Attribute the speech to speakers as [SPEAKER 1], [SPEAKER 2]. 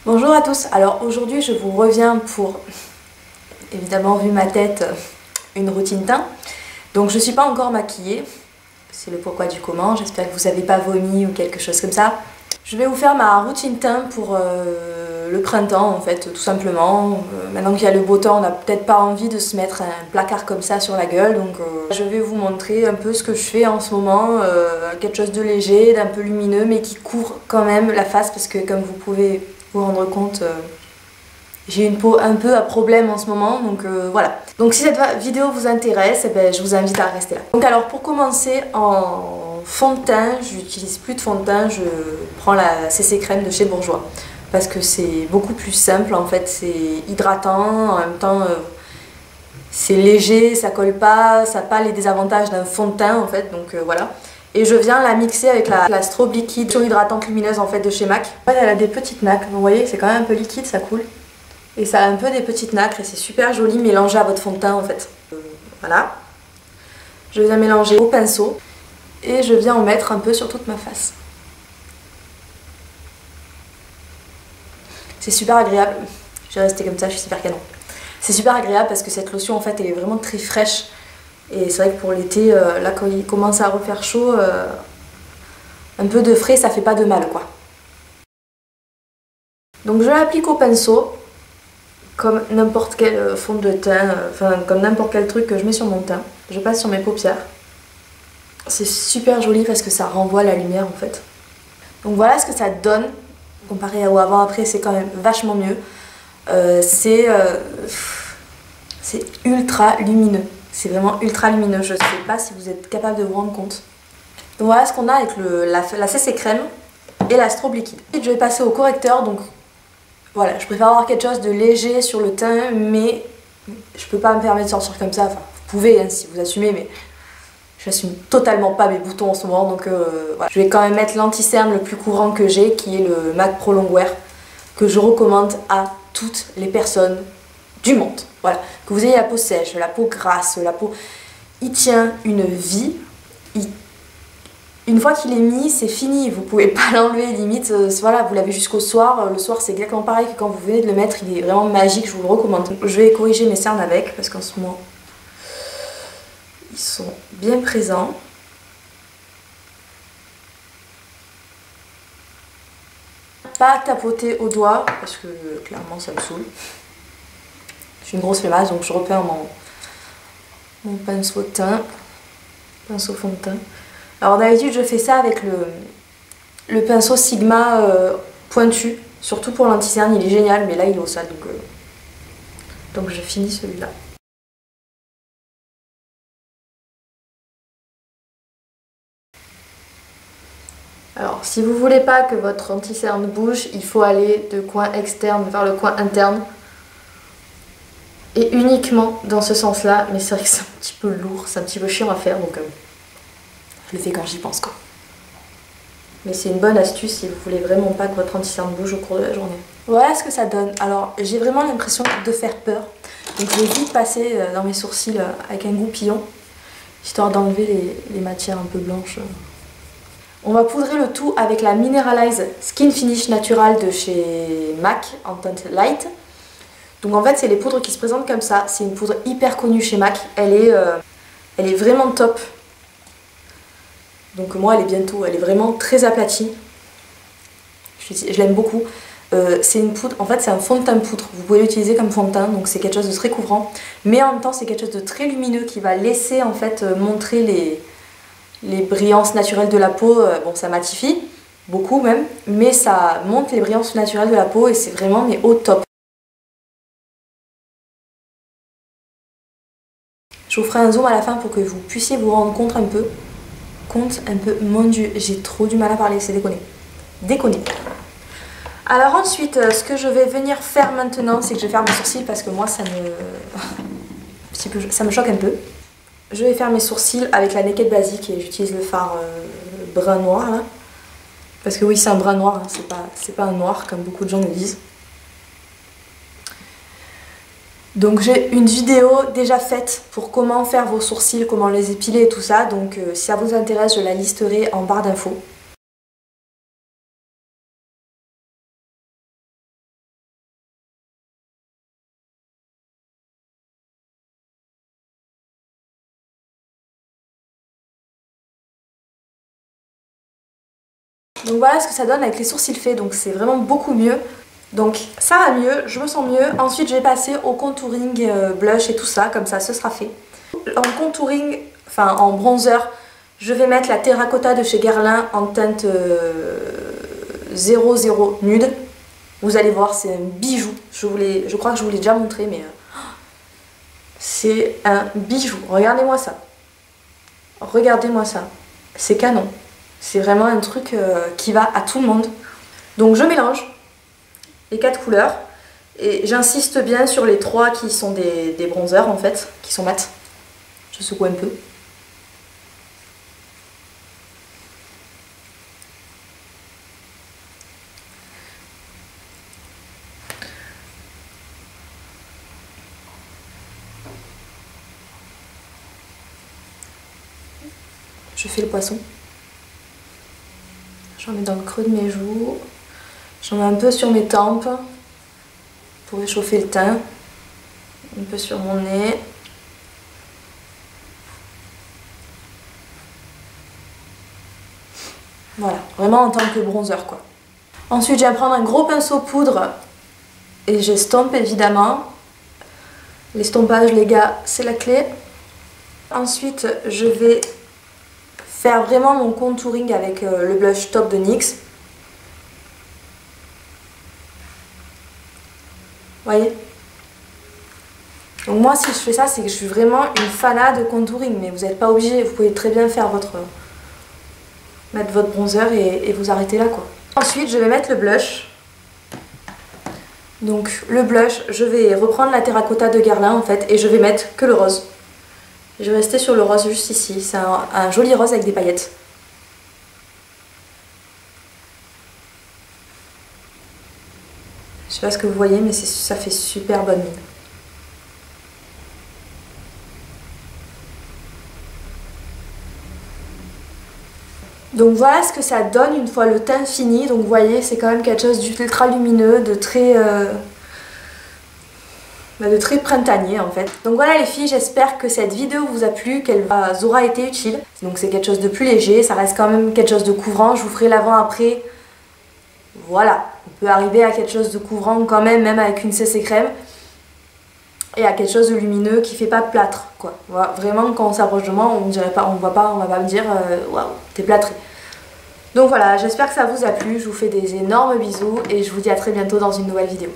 [SPEAKER 1] Bonjour à tous, alors aujourd'hui je vous reviens pour, évidemment vu ma tête, une routine teint. Donc je ne suis pas encore maquillée, c'est le pourquoi du comment, j'espère que vous n'avez pas vomi ou quelque chose comme ça. Je vais vous faire ma routine teint pour le printemps en fait, tout simplement. Maintenant qu'il y a le beau temps, on n'a peut-être pas envie de se mettre un placard comme ça sur la gueule, donc je vais vous montrer un peu ce que je fais en ce moment, quelque chose de léger, d'un peu lumineux, mais qui couvre quand même la face, parce que comme vous pouvez vous rendre compte, j'ai une peau un peu à problème en ce moment, donc voilà. Donc si cette vidéo vous intéresse, eh ben, je vous invite à rester là. Donc alors pour commencer, en fond de teint, j'utilise plus de fond de teint, je prends la CC Crème de chez Bourjois. Parce que c'est beaucoup plus simple en fait, c'est hydratant, en même temps c'est léger, ça colle pas, ça n'a pas les désavantages d'un fond de teint en fait, donc voilà. Et je viens la mixer avec la Strobe liquide surhydratante lumineuse en fait de chez MAC. En fait, elle a des petites nacres, vous voyez, c'est quand même un peu liquide, ça coule. Et ça a un peu des petites nacres et c'est super joli mélangé à votre fond de teint en fait. Voilà. Je viens mélanger au pinceau et je viens en mettre un peu sur toute ma face. C'est super agréable. Je vais rester comme ça, je suis super canon. C'est super agréable parce que cette lotion en fait elle est vraiment très fraîche. Et c'est vrai que pour l'été, là quand il commence à refaire chaud, un peu de frais ça fait pas de mal quoi. Donc je l'applique au pinceau, comme n'importe quel fond de teint, enfin comme n'importe quel truc que je mets sur mon teint. Je passe sur mes paupières. C'est super joli parce que ça renvoie la lumière en fait. Donc voilà ce que ça donne, comparé au avant après c'est quand même vachement mieux. C'est ultra lumineux. C'est vraiment ultra lumineux. Je ne sais pas si vous êtes capable de vous rendre compte. Donc voilà ce qu'on a avec la CC Crème et la Strobe liquide. Et je vais passer au correcteur. Donc voilà, je préfère avoir quelque chose de léger sur le teint, mais je peux pas me permettre de sortir comme ça. Enfin, vous pouvez hein, si vous assumez, mais j'assume totalement pas mes boutons en ce moment. Donc voilà. Je vais quand même mettre l'anti-cerne le plus courant que j'ai, qui est le MAC Pro Longwear, que je recommande à toutes les personnes du monde. Voilà, que vous ayez la peau sèche, la peau grasse, la peau... Il tient une vie. Une fois qu'il est mis, c'est fini. Vous pouvez pas l'enlever, limite. Voilà, vous l'avez jusqu'au soir. Le soir, c'est exactement pareil que quand vous venez de le mettre. Il est vraiment magique, je vous le recommande. Je vais corriger mes cernes avec, parce qu'en ce moment, ils sont bien présents. Pas tapoter au doigt, parce que clairement, ça me saoule. Je suis une grosse flemmasse, donc je reprends mon pinceau teint, pinceau fond de teint. Alors d'habitude je fais ça avec le pinceau Sigma pointu, surtout pour l'anti-cerne, il est génial, mais là il est au sale, donc je finis celui-là. Alors si vous voulez pas que votre anti-cerne bouge, il faut aller de coin externe vers le coin interne. Et uniquement dans ce sens-là, mais c'est vrai que c'est un petit peu lourd, c'est un petit peu chiant à faire, donc je le fais quand j'y pense quoi. Mais c'est une bonne astuce si vous voulez vraiment pas que votre anti-cerne bouge au cours de la journée. Voilà ce que ça donne. Alors j'ai vraiment l'impression de faire peur. Donc je vais vite passer dans mes sourcils avec un goupillon, histoire d'enlever les matières un peu blanches. On va poudrer le tout avec la Mineralize Skin Finish Natural de chez MAC en teinte light. Donc en fait c'est les poudres qui se présentent comme ça. C'est une poudre hyper connue chez MAC. Elle est vraiment top. Donc moi elle est vraiment très aplatie. Je l'aime beaucoup. C'est une poudre, en fait c'est un fond de teint poudre. Vous pouvez l'utiliser comme fond de teint, donc c'est quelque chose de très couvrant. Mais en même temps c'est quelque chose de très lumineux qui va laisser en fait montrer les brillances naturelles de la peau. Bon ça matifie, beaucoup même, mais ça montre les brillances naturelles de la peau et c'est vraiment mais au top. Je vous ferai un zoom à la fin pour que vous puissiez vous rendre compte un peu. Mon dieu, j'ai trop du mal à parler, c'est déconné. Déconné. Alors ensuite, ce que je vais venir faire maintenant, c'est que je vais faire mes sourcils parce que moi ça me choque un peu. Je vais faire mes sourcils avec la Naked Basic et j'utilise le fard brun noir là. Parce que oui, c'est un brun noir, hein, c'est pas un noir comme beaucoup de gens le disent. Donc j'ai une vidéo déjà faite pour comment faire vos sourcils, comment les épiler et tout ça. Donc si ça vous intéresse, je la listerai en barre d'infos. Donc voilà ce que ça donne avec les sourcils faits, donc c'est vraiment beaucoup mieux. Donc ça va mieux, je me sens mieux. Ensuite je vais passer au contouring, blush et tout ça, comme ça ce sera fait. En contouring, enfin en bronzer, je vais mettre la Terracotta de chez Guerlain en teinte 00 nude. Vous allez voir, c'est un bijou. Je crois que je vous l'ai déjà montré, mais c'est un bijou. Regardez-moi ça. Regardez-moi ça. C'est canon. C'est vraiment un truc qui va à tout le monde. Donc je mélange les 4 couleurs. Et j'insiste bien sur les 3 qui sont des bronzers en fait, qui sont mat. Je secoue un peu. Je fais le poisson. J'en mets dans le creux de mes joues. J'en mets un peu sur mes tempes pour réchauffer le teint. Un peu sur mon nez. Voilà, vraiment en tant que bronzer quoi. Ensuite, je vais prendre un gros pinceau poudre et j'estompe évidemment. L'estompage, les gars, c'est la clé. Ensuite, je vais faire vraiment mon contouring avec le blush Top de NYX. Voyez? Donc moi, si je fais ça, c'est que je suis vraiment une fanat de contouring, mais vous n'êtes pas obligé, vous pouvez très bien faire mettre votre bronzer et vous arrêter là quoi. Ensuite, je vais mettre le blush. Donc le blush, je vais reprendre la Terracotta de Guerlain en fait et je vais mettre que le rose. Je vais rester sur le rose juste ici, c'est un joli rose avec des paillettes. Je sais pas ce que vous voyez mais ça fait super bonne mine. Donc voilà ce que ça donne une fois le teint fini. Donc vous voyez, c'est quand même quelque chose d'ultra lumineux, de très printanier en fait. Donc voilà les filles, j'espère que cette vidéo vous a plu, qu'elle vous aura été utile. Donc c'est quelque chose de plus léger, ça reste quand même quelque chose de couvrant. Je vous ferai l'avant-après. Voilà, on peut arriver à quelque chose de couvrant quand même avec une CC crème. Et à quelque chose de lumineux qui fait pas plâtre quoi. Voilà, vraiment quand on s'approche de moi, on va pas me dire waouh, t'es plâtré. Donc voilà, j'espère que ça vous a plu, je vous fais des énormes bisous et je vous dis à très bientôt dans une nouvelle vidéo.